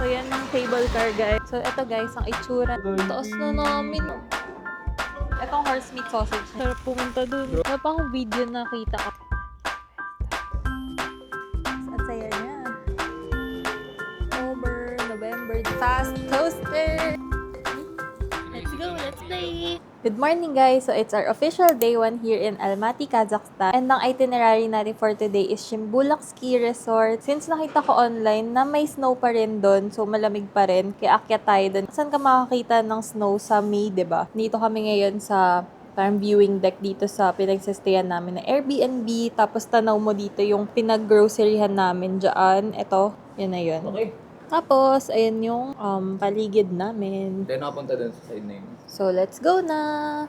yan ng cable car, guys. So, ito guys, ang itsura. Taas na namin. Itong horse meat sausage. Sarap pumunta dun. Wala pa akong video na kita ko. Ang saya niya. October, November. Fast toaster! Let's go! Let's play! Good morning, guys! So, it's our official day 1 here in Almaty, Kazakhstan. And ang itinerary natin for today is Shimbulak Ski Resort. Since nakita ko online na may snow pa rin doon, so malamig pa rin, kaya akyat tayo doon. Saan ka makakita ng snow sa May, diba? Dito kami ngayon sa parang viewing deck dito sa pinagsistayan namin na Airbnb. Tapos tanaw mo dito yung pinag-groceryhan namin dyan. Ito, yun na yun. Okay. Tapos, ayan yung paligid namin. Then nakapunta dun sa side na yun. So, let's go na!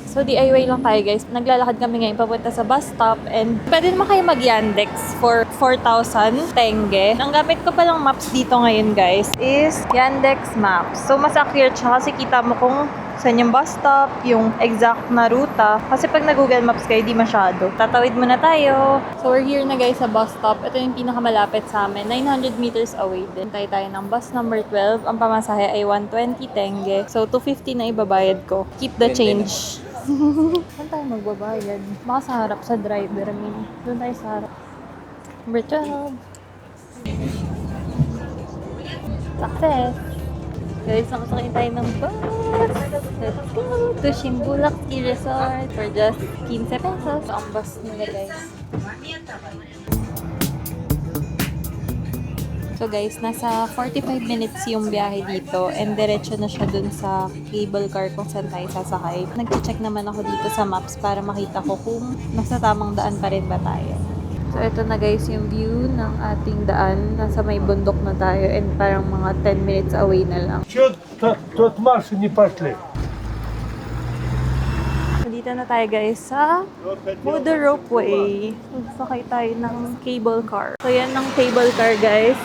So, DIY lang tayo, guys. Naglalakad kami ngayon papunta sa bus stop and pwede naman kayo mag-Yandex for 4,000 tenge. Ang gamit ko palang maps dito ngayon, guys, is Yandex Maps. So, mas accurate siya kasi kita mo kung saan yung bus stop, yung exact na ruta. Kasi pag nag-Google Maps kayo, di masyado. Tatawid muna tayo. So, we're here na, guys, sa bus stop. Ito yung pinakamalapit sa amin. 900 meters away din. Tayo ng bus number 12. Ang pamasahe ay 120 tenge. So, 250 na ibabayad ko. Keep the change. Saan tayo magbabayad? Baka sa harap, sa driver. I mean, doon tayo sa harap. Number 12. Success! Guys, nakasakay tayo ng bus. Let's go to Shimbulak Ski Resort for just 15 pesos. Ang bus nila, guys. So guys, nasa 45 minutes yung biyahe dito and diretso na siya dun sa cable car kung saan tayo sasakay. Nag-check naman ako dito sa maps para makita ko kung nasa tamang daan pa rin ba tayo. So ito na, guys, yung view ng ating daan. Nasa may bundok na tayo and parang mga 10 minutes away na lang. Тот марш не пошли. Dito na tayo, guys, sa Motor Ropeway. Magsakay tayo ng cable car. So yan ng cable car, guys.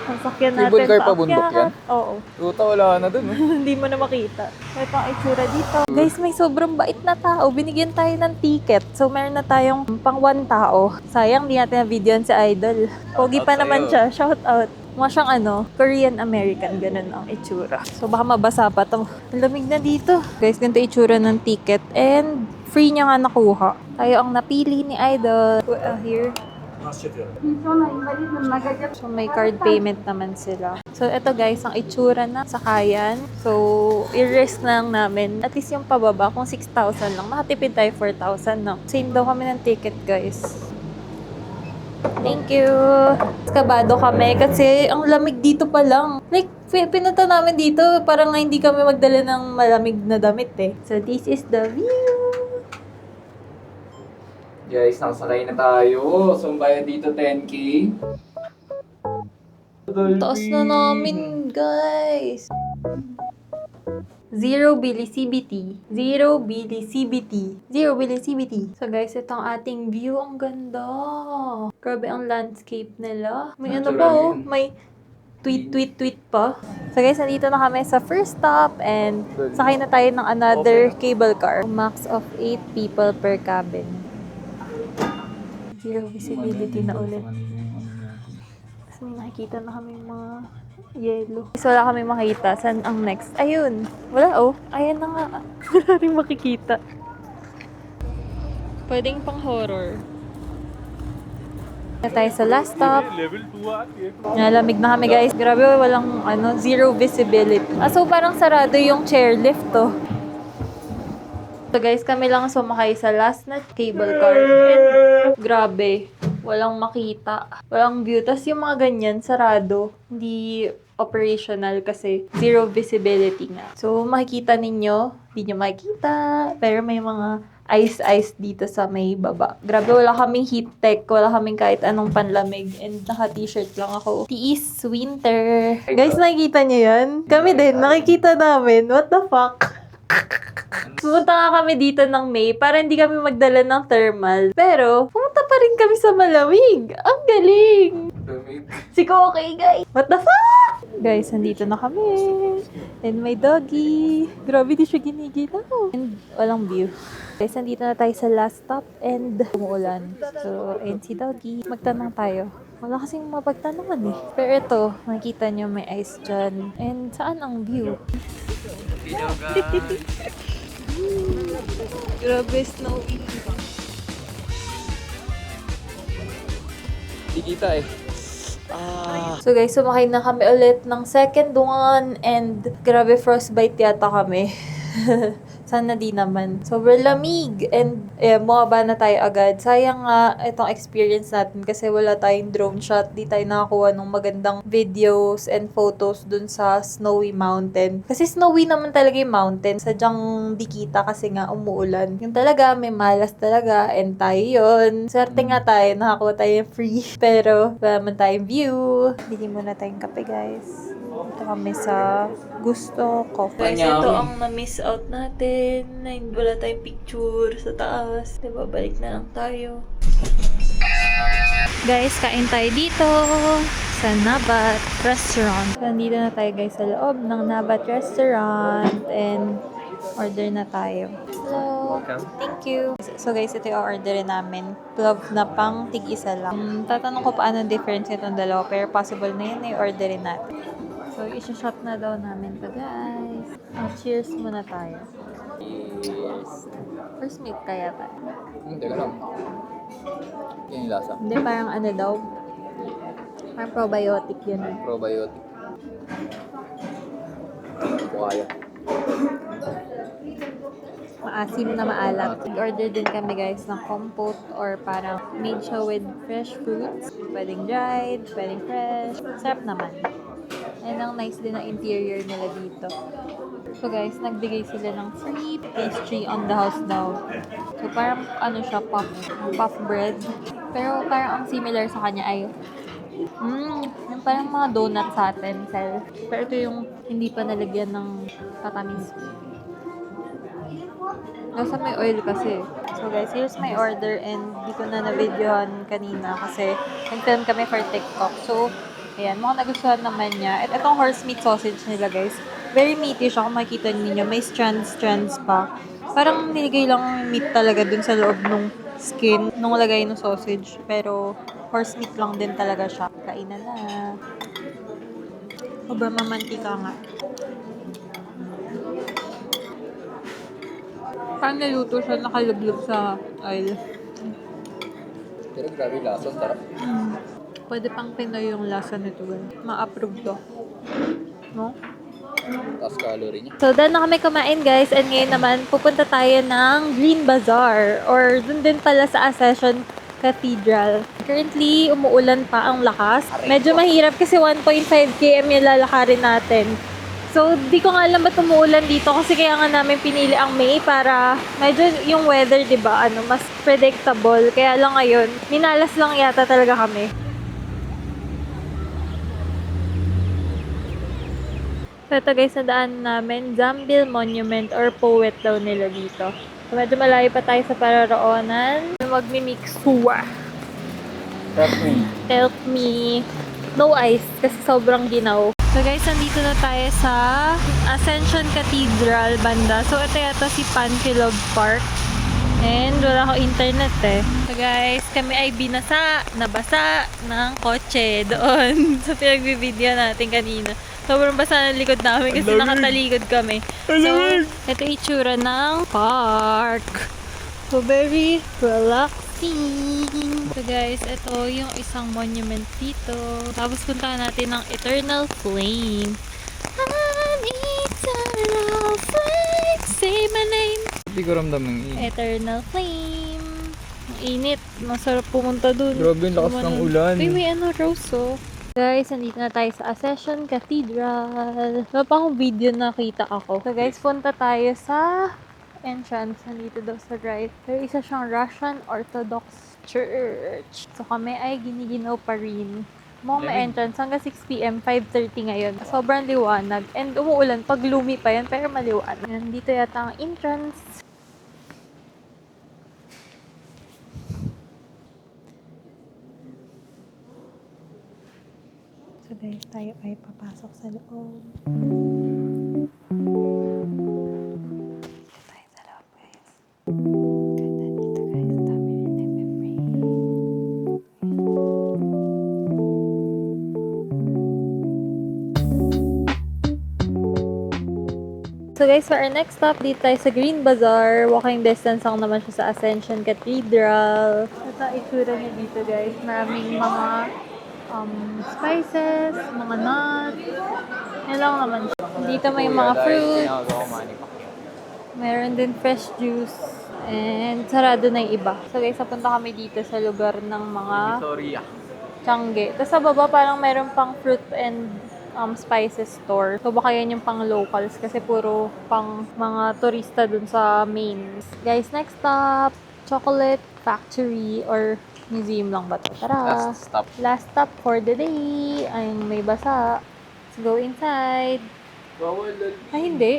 Sasakyan natin. Cable car pa bundok yan? Oo. Ruta wala na dun. Hindi mo na makita. So ito ang itsura dito. Guys, may sobrang bait na tao. Binigyan tayo ng ticket. So meron na tayong pang 1 tao. Sayang, di natin na-videoan si Idol. Pogi pa naman siya. Shout out. Mukha siyang Korean-American. Ganun ang itsura. So baka mabasa pa to. Ang lamig na dito. Guys, ganito itsura ng ticket. And free niya nga nakuha. Tayo ang napili ni Idol. Here. So, may card payment naman sila. So, ito, guys, ang itsura na sakayan. So, i-risk lang namin. At least yung pababa, kung 6,000 lang, makatipid tayo 4,000 lang. Same daw kami ng ticket, guys. Thank you! Kabado kami kasi ang lamig dito pa lang. Like, pinunta namin dito, parang nga hindi kami magdala ng malamig na damit eh. So, this is the view! Guys, nakasakay na tayo. So, ang bayad dito 10K. Taas na namin, guys. Zero Billy CBT. Zero Billy CBT. Zero Billy CBT. So guys, ito ang ating view. Ang ganda. Grabe ang landscape nila. May ano ba oh? May tweet pa. So guys, nandito na kami sa first stop and sakay na tayo ng another cable car. Max of 8 people per cabin. Zero visibility na ulit. Tapos may nakikita na kami mga yellow. So, wala kami makita. Saan ang next? Ayun. Wala oh. Ayan na nga. Wala rin makikita. Pwedeng pang horror. Na tayo sa last stop. Nalamig na kami, guys. Grabe, walang zero visibility. So, parang sarado yung chairlift to. So guys, kami lang sumakay sa last na cable car. And grabe, walang makita. Walang view. Tapos yung mga ganyan, sarado. Hindi operational kasi zero visibility nga. So makikita ninyo, hindi nyo makikita. Pero may mga ice dito sa may baba. Grabe, wala kaming heat tech. Wala kaming kahit anong panlamig. And naka-t-shirt lang ako. Tiis winter. Guys, nakikita nyo yan? Kami din, nakikita namin. What the fuck? Pumunta nga kami dito ng May para hindi kami magdala ng thermal. Pero, pumunta pa rin kami sa malamig. Ang galing! Si Koki, guys! What the fuck? Guys, nandito na kami. And my doggy. Grabe, di siya ginigilaw. And walang view. Guys, nandito na tayo sa last stop and umuulan. So, ayun si Doggy. Magtanong tayo. Wala kasing mapagtanungan eh. Pero ito, makikita nyo may ice dyan. And saan ang view? Grabe, snowy. Hindi kita eh. So guys, sumakay na kami ulit ng second one and grabe frostbite yata kami. Sana di naman. Sobrang lamig and bumaba na tayo agad. Sayang nga itong experience natin kasi wala tayong drone shot. Di tayo nakakuha ng magandang videos and photos dun sa snowy mountain. Kasi snowy naman talaga yung mountain. Sadyang di kita kasi nga umuulan. Yung talaga, may malas talaga and tayo yun. Swerte nga tayo, nakakuha tayo ng free. Pero wala naman tayong view. Bili muna tayong kape guys. Ito kami sa Gusto Coffee. Guys, ito ang na-miss out natin. Wala tayong picture sa taas. Diba, balik na lang tayo. Guys, kain tayo dito sa Nabat Restaurant. Nandito na tayo guys sa loob ng Nabat Restaurant. And order na tayo. Hello. Thank you. So guys, ito yung orderin namin. Love na pang tig-isa lang. Tatanong ko paano difference itong dalawa. Pero possible na yun yung orderin natin. So, isa-shot na daw namin to guys. Cheers muna tayo. Cheers. First meet kaya tayo. Teka lang. Yan yung lasa. Hindi, parang ano daw. Parang probiotic yun. Probiotic. Bukaya. Maasim na maalat. Order din kami guys ng compote or parang made siya with fresh fruits. Pwedeng dried, pwedeng fresh. Sarap naman. And ang nice din ang interior nila dito. So guys, nagbigay sila ng free pastry on the house daw. So parang ano siya, puff bread. Pero parang ang similar sa kanya ay yung parang mga donut sa atin, Sel. Pero ito yung hindi pa nalagyan ng patamis. Nasa may oil kasi. So guys, here's my order and di ko na na-videohan kanina kasi nag-film kami for TikTok. So, ayan, mukhang nagustuhan naman niya. At itong horse meat sausage nila guys, very meaty siya kung makikita niyo. May strands pa. Parang nilagay lang meat talaga dun sa loob ng skin nung lagay ng sausage. Pero horse meat lang din talaga siya. Kainan na. O ba mamantika nga. Parang naluto siya, nakalaglag sa oil. Pero grabe yung lasa. Sarap. Pwede pang Pinoy yung lasa nito. Ma-approve to. No? Tapos calorie niya. So, done na kami kumain guys. And ngayon naman, pupunta tayo ng Green Bazaar. Or dun din pala sa Ascension Cathedral. Currently, umuulan pa ang lakas. Medyo mahirap kasi 1.5 km yung lalakarin natin. So, di ko nga alam ba't umuulan dito kasi kaya nga namin pinili ang May para medyo yung weather, di ba, mas predictable. Kaya lang ngayon, minalas lang yata talaga kami. So, ito guys, nadaan namin, Zambil Monument or Poet daw nila dito. So, medyo malayo pa tayo sa pararoonan. Magmimix huwa. Help me. Help me. No ice kasi sobrang ginaw. So guys, nandito na tayo sa Ascension Cathedral banda. So ito yata si Panfilov Park. And wala akong internet eh. So guys, kami ay nabasa ng kotse doon sa pinagbibideo natin kanina. Sobrang basa ng likod namin kasi nakatalikod kami. So, ito itsura ng park. So very relaxing. So guys, ito yung isang monument dito. Tapos puntahan natin ng Eternal Flame. An eternal flame. Say my name. Hindi ko ramdam ng init. Eternal Flame. Ang init. Masarap pumunta dun. Grabe, ang lakas ng ulan. Uy, may rose oh. Guys, nandito na tayo sa Ascension Cathedral. Wala pa akong video nakita ako. So guys, punta tayo sa entrance. Nandito daw sa right. Pero isa siyang Russian Orthodox Church. So kami ay giniginaw pa rin. Mukhang may entrance hanggang 6 p.m. 5:30 ngayon. Sobrang liwanag. And umuulan. Pag gloomy pa yan, pero maliwanag. Nandito yata ang entrance. So guys, tayo ay papasok sa loob. Dito tayo sa loob guys. So guys, for our next stop, dito tayo sa Green Bazaar. Walking distance lang naman siya sa Ascension Cathedral. Ito ang itsura niya dito guys. Maraming mga spices, mga nuts. Yan lang naman siya. Dito may mga fruit. Meron din fresh juice. And sarado na yung iba. So guys, napunta kami dito sa lugar ng mga Tiangge. Tapos sa baba parang meron pang fruit and spices store. So baka yan yung pang locals kasi puro pang mga turista dun sa main. Guys, next stop, Chocolate Factory or museum lang ba to? Tara! Last stop for the day. Ay, may basa. Let's go inside. Ay, hindi.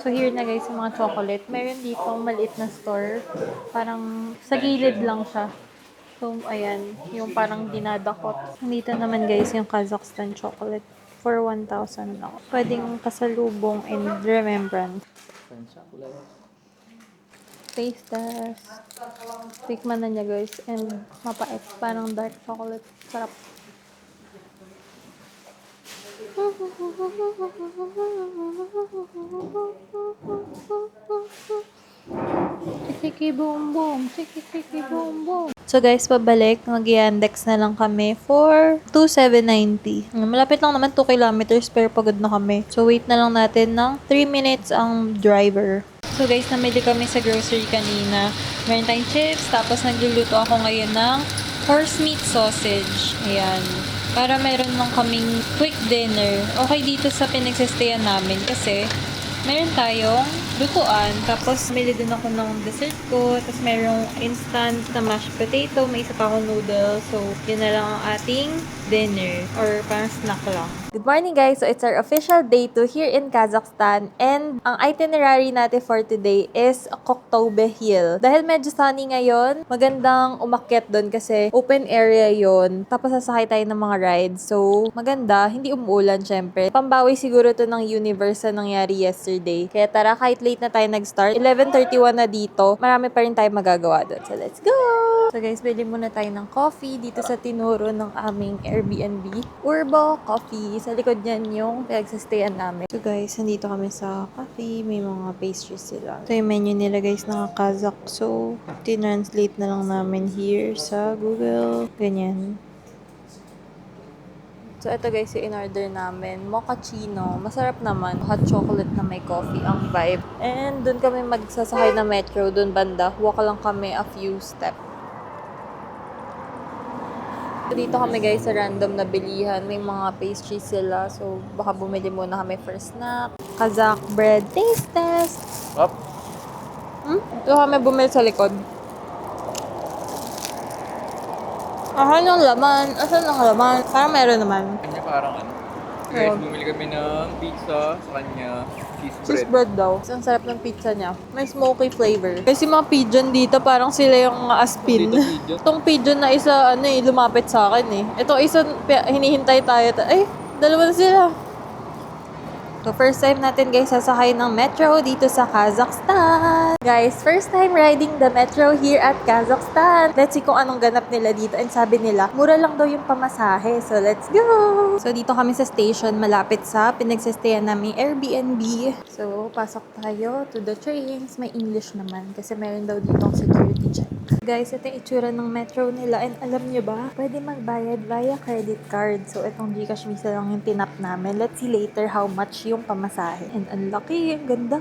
So here na guys yung mga chocolate. Meron dito maliit na store. Parang sa gilid lang siya. So, ayan, yung parang dinadakot. Dito naman guys, yung Kazakhstan chocolate for 1,000 lang. Pwedeng kasalubong and remembrance. Taste test. Tikman na niya guys. And mapait. Parang dark chocolate. Sarap. Chiki boom boom. Chiki boom boom. So guys, pabalik, mag-Yandex na lang kami for 2,790. Malapit lang naman 2 kilometers pero pagod na kami. So wait na lang natin ng 3 minutes ang driver. So guys, namili kami sa grocery kanina. Meron tayong chips, tapos nagluluto ako ngayon ng horse meat sausage. Ayan. Para meron lang kaming quick dinner. Okay dito sa pinagsistayan namin kasi meron tayong lutuan. Tapos, mili din ako ng dessert ko. Tapos, merong instant na mashed potato. May isa pa akong noodle. So, yun na lang ang ating dinner. Or parang snack lang. Good morning guys! So, it's our official day 2 here in Kazakhstan. And, ang itinerary natin for today is Koktauba Hill. Dahil medyo sunny ngayon, magandang umakyat doon kasi open area yon. Tapos, sasakay tayo ng mga rides. So, maganda. Hindi umuulan syempre. Pambawi siguro to ng universe na nangyari yesterday. Kaya tara, kahit late na tayo nag-start. 11:31 na dito. Marami pa rin tayo magagawa doon. So, let's go! So, guys, bili muna tayo ng coffee dito sa tinuro ng aming Airbnb. Urbo Coffee. Sa likod niyan yung pinagsastayan namin. So, guys, nandito kami sa coffee. May mga pastries sila. So, yung menu nila, guys, naka-Kazakh. So, tinranslate na lang namin here sa Google. Ganyan. So, ito guys, yung in-order namin. Mochaccino. Masarap naman. Hot chocolate na may coffee ang vibe. And, dun kami magsasakay na metro. Dun banda. Walk lang kami a few steps. Dito kami guys sa random na bilihan. May mga pastries sila. So, baka bumili muna kami for snack. Kazakh bread taste test. Up. Ito kami bumili sa likod. Asan yung laman? Asan ang laman? Parang meron naman. Kanya parang ano. Guys, bumili kami ng pizza. Sa kanya, cheese bread. Cheese bread daw. Ang sarap ng pizza niya. May smoky flavor. Kasi mga pigeon dito, parang sila yung mga aspin. Dito pigeon. Itong pigeon na isa, lumapit sa akin eh. Ito isa, hinihintay tayo. Ay, dalawa na sila. So, first time natin guys sasakay ng metro dito sa Kazakhstan. Guys, first time riding the metro here at Kazakhstan. Let's see kung anong ganap nila dito. And sabi nila, mura lang daw yung pamasahe. So, let's go! So, dito kami sa station malapit sa pinagsistayan namin Airbnb. So, pasok tayo to the trains. May English naman kasi meron daw ditong security check. Guys, ito yung itsura ng metro nila. And alam nyo ba, pwede magbayad via credit card. So, itong Gcash Visa lang yung tinap namin. Let's see later how much yung pamasahe. And ang laki, ang ganda.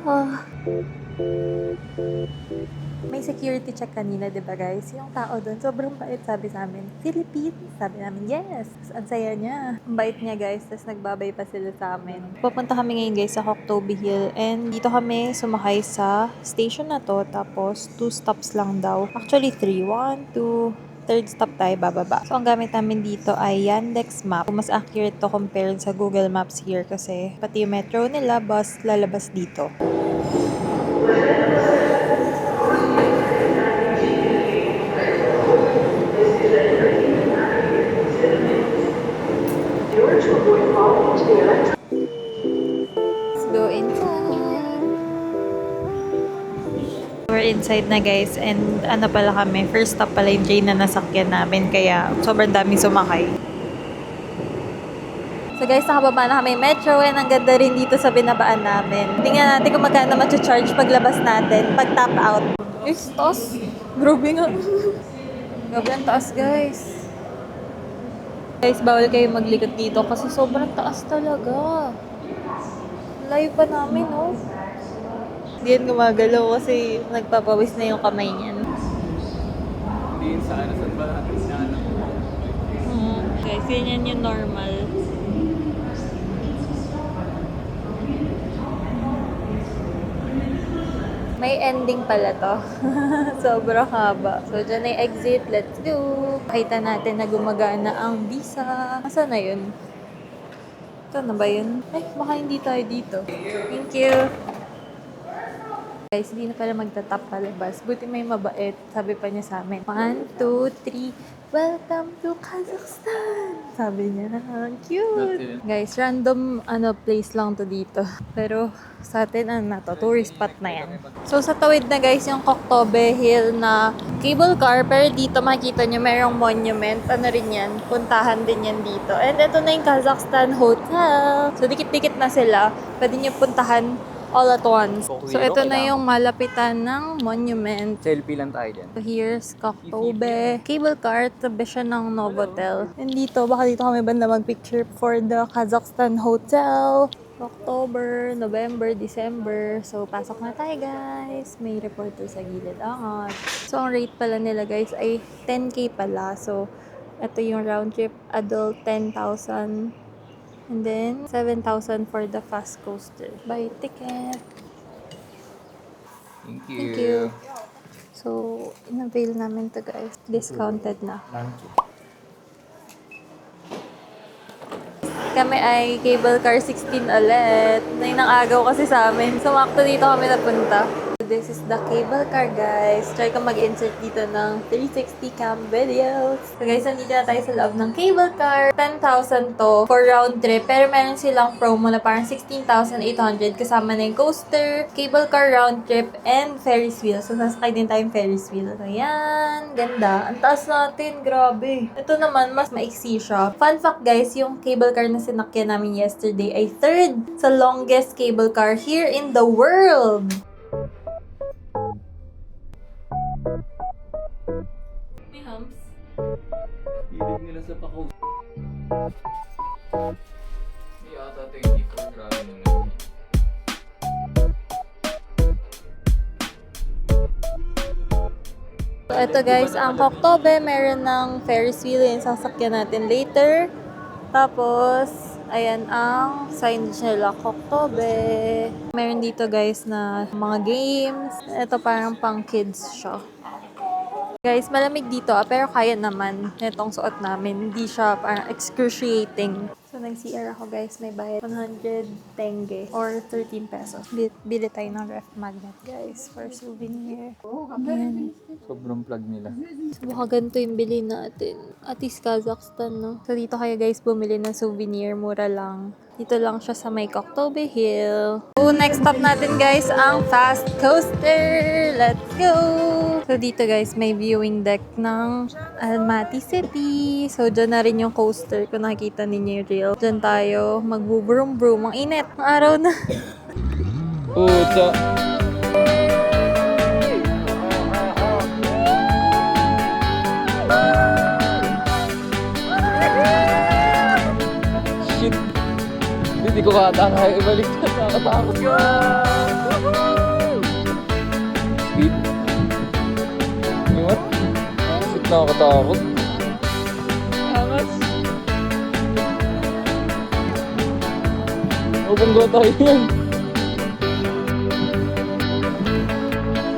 May security check kanina, di ba guys? Yung tao doon, sobrang bait sabi sa amin. Philippines? Sabi namin, yes! Ang saya niya. Ang bait niya guys, tapos nagbabay pa sila sa amin. Pupunta kami ngayon guys sa Koktauba Hill and dito kami sumakay sa station na to tapos 2 stops lang daw. Actually 3. 1, 2, third stop tayo bababa. So, ang gamit namin dito ay Yandex Map. Mas accurate to compared sa Google Maps here kasi pati yung metro nila, bus lalabas dito. Let's go inside. We're inside na guys and ano pala kami, first stop pala yung train na nasakyan namin kaya sobrang daming sumakay. So guys, nakababa na kami metro and ang ganda rin dito sa binabaan namin. Tingnan natin kung magkano charge paglabas natin, pag tap out. Is taas. Grabe nga. Grabe ang taas guys. Guys, bawal kayo maglikot dito kasi sobrang taas talaga. Layo pa namin, no? Hindi yan gumagalaw kasi nagpapawis na yung kamay niyan. Hindi yun saan ba natin sinanap? Guys, ganyan yung normal. May ending pala to. Sobrang haba. So, dyan na yung exit. Let's go! Pakita natin na gumagana ang visa. Asa na yun? Ito na ba yun? Ay, baka hindi tayo dito. Thank you! Guys, hindi na pala magtatap palabas. Buti may mabait. Sabi pa niya sa amin. 1, 2, 3. Welcome to Kazakhstan! Sabi niya. Ang cute! Guys, random place lang to dito. Pero sa atin, tourist spot na yan. So, sa tawid na guys, yung Koktobe Hill na cable car. Pero dito makikita nyo mayroong monument. Ano rin yan? Puntahan din yan dito. And ito na yung Kazakhstan Hotel. So, dikit-dikit na sila. Pwede nyo puntahan all at once. So, ito na yung malapitan ng monument. Selfie lang tayo dyan. So, here's Koktobe. Cable car, tabi siya ng Novotel. And dito, baka dito kami banda mag-picture for the Kazakhstan Hotel. October, November, December. So, pasok na tayo, guys. May reporter sa gilid. Angat. So, ang rate pala nila, guys, ay 10K pala. So, ito yung round trip. Adult, 10,000. And then, 7,000 for the fast coaster. Buy ticket. Thank you. Thank you. So, in-avail namin to guys. Discounted na. Kami ay cable car 16 ulit. Nanagaw kasi sa amin. Sumakto dito kami napunta. This is the cable car, guys. Try ko mag-insert dito ng 360 cam videos. So guys, nandito na tayo sa loob ng cable car. 10,000 to for round trip. Pero meron silang promo na parang 16,800 kasama na yung coaster, cable car round trip, and Ferris wheel. So sasakay din tayong Ferris wheel. So yan, ganda. Ang taas natin, grabe. Ito naman, mas maiksi siya. Fun fact guys, yung cable car na sinakyan namin yesterday ay third sa longest cable car here in the world. May humps. Hilig nila sa pakaw. Hindi ata 24, grabe naman. So, ito guys, ang Koktobe, meron ng Ferris wheel yung sasakyan natin later. Tapos, ayan ang signage nila, Koktobe. Meron dito guys na mga games. Ito parang pang kids siya. Guys, malamig dito pero kaya naman netong suot namin. Hindi siya parang excruciating. So, nag-CR ako guys. May bayad 100 tenge or 13 pesos. Bili tayo ng ref magnet guys for souvenir. Ayan. Sobrang plug nila. So, baka ganito yung bili natin. At least Kazakhstan, no? So, dito kayo guys bumili ng souvenir. Mura lang. Dito lang siya sa may Koktobe Hill. So, next stop natin guys, ang fast coaster. Let's go! So, dito guys, may viewing deck ng Almaty City. So, dyan na rin yung coaster. Kung nakikita ninyo yung reel. Dyan tayo mag-broom-broom. Ang init. Ang araw na. Puta! Shit! Hindi ko kaya ibalik na. Nakatakot ka! Sweet! What? Shit, nakakatakot. Angas! Ubangga tayo yan.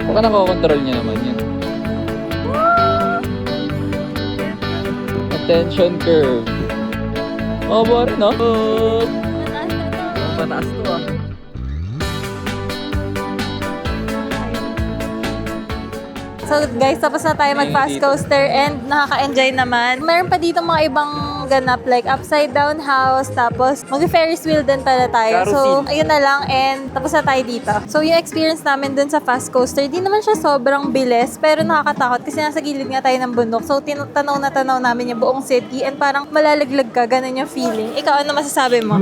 Baka nakakontrol niya naman yan. Attention curve. Mababa rin, no? Mataas to, ah. So guys, tapos na tayo mag-fast coaster and nakaka-enjoy naman. Meron pa dito mga ibang ganap like upside down house, tapos mag-Ferris wheel din pala tayo. So, ayun na lang and tapos na tayo dito. So, yung experience namin dun sa fast coaster, di naman siya sobrang bilis, pero nakakatakot kasi nasa gilid nga tayo ng bundok. So, tanaw na tanaw namin yung buong city and parang malalaglag ka, ganun yung feeling. Ikaw, ano masasabi mo?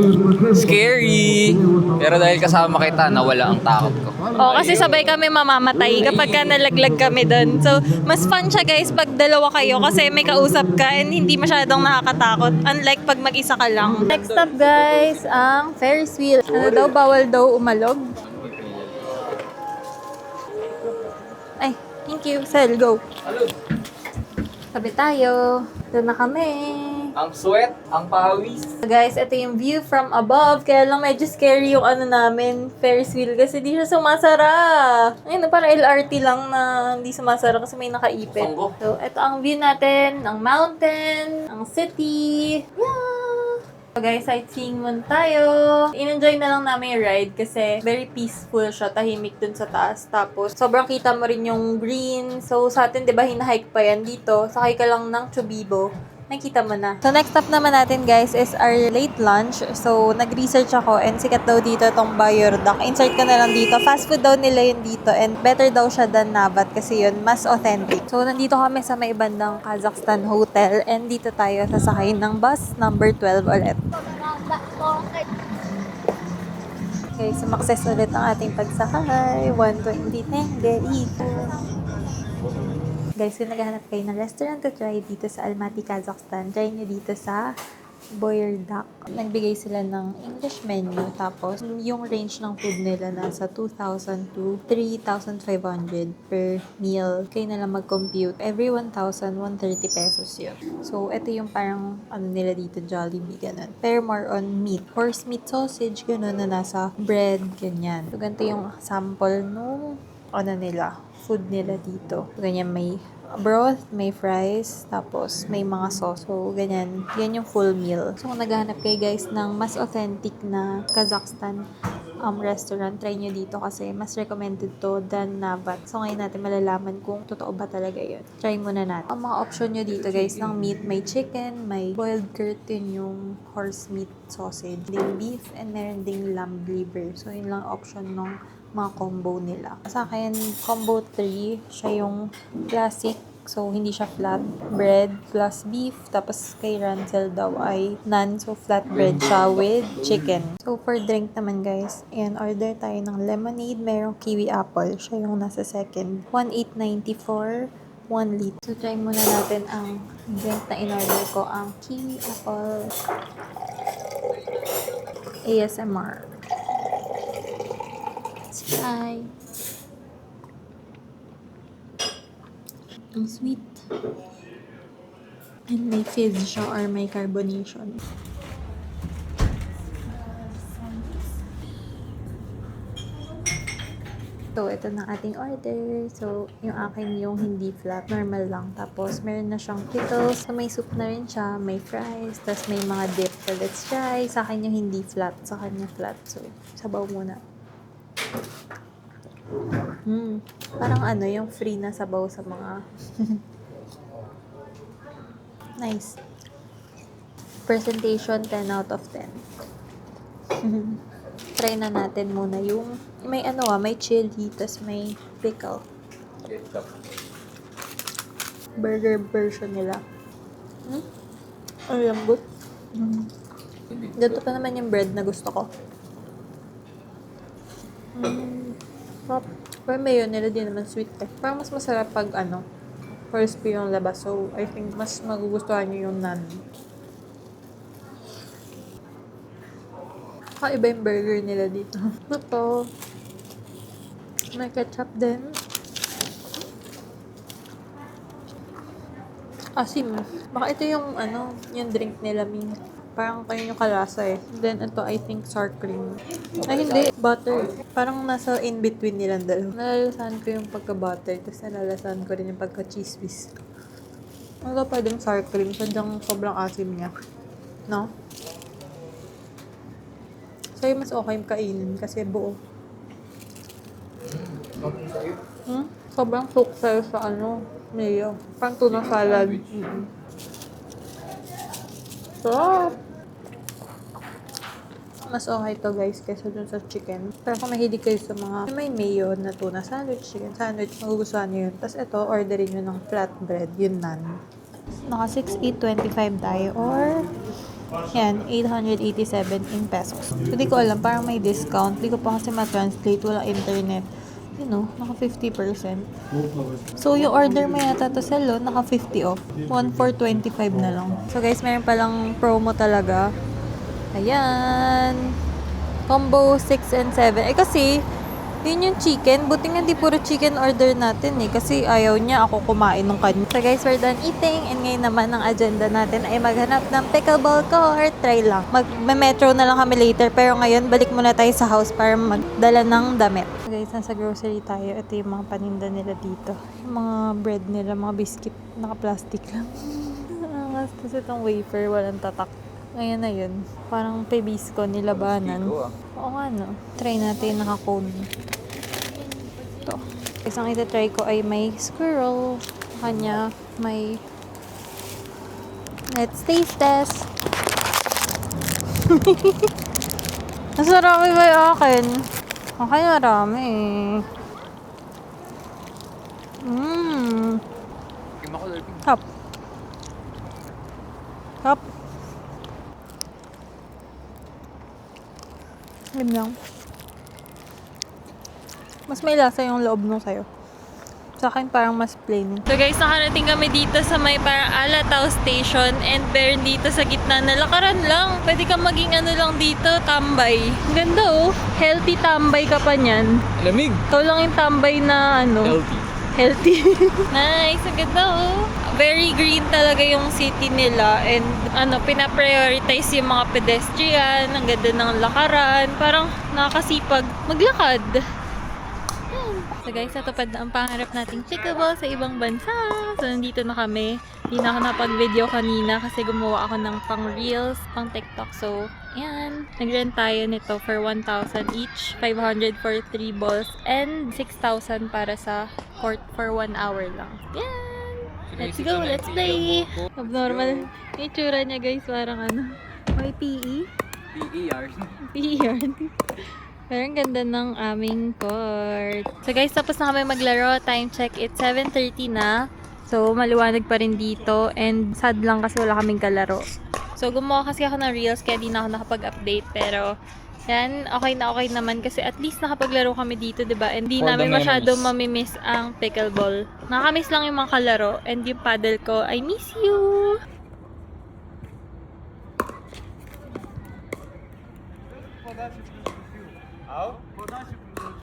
Scary! Pero dahil kasama kita, nawala ang takot ko. Oo, kasi sabay kami mamamatay kapag ka nalaglag kami doon. So, mas fun siya guys pag dalawa kayo kasi may kausap ka and hindi masyadong nakakatakot. Unlike pag mag-isa ka lang. Next up guys, ang Ferris wheel. Ano daw, bawal daw umalog. Ay, thank you. Sel, go. Sabi tayo. Doon na kami. Ang sweat, ang pawis. Guys, ito yung view from above. Kaya lang medyo scary yung ano namin, Ferris wheel. Kasi di siya sumasara. Ayun, parang LRT lang na hindi sumasara kasi may nakaipit. So, ito ang view natin. Ang mountain, ang city. Yeah! So guys, sightseeing muna tayo. In-enjoy na lang namin yung ride kasi very peaceful siya. Tahimik dun sa taas. Tapos, sobrang kita mo rin yung green. So, sa atin, di ba, hinahike pa yan dito. Sakay ka lang ng Chubibo. Nakita mo na. So, next stop naman natin, guys, is our late lunch. So, nag-research ako and sikat daw dito tong Bayordak. Insert ko na lang dito. Fast food daw nila yun dito and better daw siya than Navat kasi yun, mas authentic. So, nandito kami sa may bandang Kazakhstan Hotel and dito tayo sasakay ng bus number 12 ulit. Okay, sumakses ulit ang ating pagsakay. 120 tenge. Guys, kung naghahanap kayo ng restaurant to try dito sa Almaty, Kazakhstan, try nyo dito sa Boyardak. Nagbigay sila ng English menu, tapos yung range ng food nila nasa 2,000 to 3,500 per meal. Kayo na lang mag-compute. Every 1,000, 130 pesos yun. So, ito yung parang ano nila dito, Jollibee, ganun. Pero more on meat. Horse meat sausage, ganun, na nasa bread, ganyan. So, ganito yung sample nung ano nila, food nila dito. Ganyan, may broth, may fries, tapos may mga sauce. So, ganyan. Yan yung full meal. So, kung naghahanap kayo guys ng mas authentic na Kazakhstan restaurant, try nyo dito kasi mas recommended to than Navat. So, ngayon natin malalaman kung totoo ba talaga yun. Try muna natin. Ang mga option nyo dito guys ng meat, may chicken, may boiled curtain, yung horse meat sausage, ding beef, and meron ding lamb liver. So, yun lang option ng mga combo nila. Sa akin, combo 3, siya yung classic. So, hindi siya flat bread plus beef. Tapos, kay Rancel daw ay naan. So, flat bread siya with chicken. So, for drink naman guys, and order tayo ng lemonade. Merong kiwi apple. Siya yung nasa second. 1,894. 1 liter. So, try muna natin ang drink na in-order ko. Ang kiwi apple. ASMR. Hi. Ang sweet. And may fizz siya or may carbonation. So, ito na ating order. So, yung akin yung hindi flat, normal lang. Tapos, meron na siyang pickles. So, may soup na rin siya, may fries, tapos may mga dip. So, let's try. Sa akin yung hindi flat, sa kanya flat. So, sabaw muna. Parang ano, yung free na sabaw sa mga nice. Presentation, 10 out of 10. Try na natin muna yung may ano may chili, tas may pickle. Burger version nila. Ang lambot. Ganito pa naman yung bread na gusto ko. Pero mayo nila din naman sweet eh. Parang mas masarap pag crispy yung labas. So, I think mas magugustuhan nyo yung naan. Iba yung burger nila dito. Ito. May ketchup din. Asim. Baka ito yung yung drink nila, Ming. Parang kayo yung kalasa eh. Then, ito, I think, sour cream. Ay, hindi. Butter. Parang nasa in-between nilang dalawa. Nalalasahan ko yung pagka-butter, tapos nalalasahan ko rin yung pagka-cheese whiz. Ano pa din sour cream? Sadyang sobrang asim niya. No? Sa'yo mas okay kainin kasi buo. Sobrang soak sa'yo sa mayo. Parang tuna salad. Sarap! Mas okay to guys kaysa dun sa chicken. Pero kung mahilig kayo sa mga may mayo na tuna sandwich, chicken sandwich, magugustuhan nyo yun. Tapos ito, orderin nyo ng flatbread, yun naan. Naka 6,825 tayo or yan, 887 in pesos. Hindi ko alam, parang may discount. Hindi ko pa kasi ma-translate, walang internet. You know, naka 50%. So, yung order mo yata to sa Lo, naka 50 off. 1,425 na lang. So guys, meron palang promo talaga. Ayan. Combo 6 and 7. Eh kasi, yun yung chicken. Buti nga di puro chicken order natin eh. Kasi ayaw niya ako kumain ng kanya. So guys, we're done eating. And ngayon naman ang agenda natin ay maghanap ng pickleball court. Try lang. Mag-metro na lang kami later. Pero ngayon, balik muna tayo sa house para magdala ng damit. So guys, nasa grocery tayo. Ito yung mga paninda nila dito. Yung mga bread nila, mga biscuit. Naka-plastic lang. Tapos itong wafer, walang tatak. Ngayon na yun. Parang pebisco nilabanan. Oo nga no. Try natin naka-cone. Ito. Isang itatry ko ay may squirrel. Kanya may... Let's taste test. Mas marami ba yung akin? Okay, marami Hop. Hop. Yun lang. Mas may lasa yung loob nung sayo. Sa akin parang mas plain. So guys, nakarating kami dito sa may parang Alatao Station and meron dito sa gitna na lakaran lang. Pwede kang maging ano lang dito, tambay. Ganda oh. Healthy tambay ka pa niyan. Lamig. Ikaw lang yung tambay na ano. Healthy. Nice. Ang ganda oh. Very green talaga yung city nila and ano, pinaprioritize yung mga pedestrian, ang ganda ng lakaran, parang nakakasipag maglakad. So guys, natupad na ang pangarap nating pickleball sa ibang bansa. So nandito na kami. Hindi na ako napag-video kanina kasi gumawa ako ng pang reels, pang TikTok. So, yan. Nag-rent tayo nito for 1,000 each, 500 for 3 balls, and 6,000 para sa court for 1 hour lang. Yan! Let's go, let's play! Abnormal. Yung itsura niya guys, parang ano, may PE. PE yarn. PE yarn. Pero ang ganda ng aming court. So guys, tapos na kami maglaro. Time check, it's 7:30 na. So, maliwanag pa rin dito. And sad lang kasi wala kaming kalaro. So, gumawa kasi ako ng reels kaya di na ako nakapag-update. Pero, yan, okay naman kasi at least nakapaglaro kami dito, diba? And di For the namin masyado memories. mamimiss ang pickleball. Nakakamiss lang yung mga kalaro. And yung paddle ko, I miss you!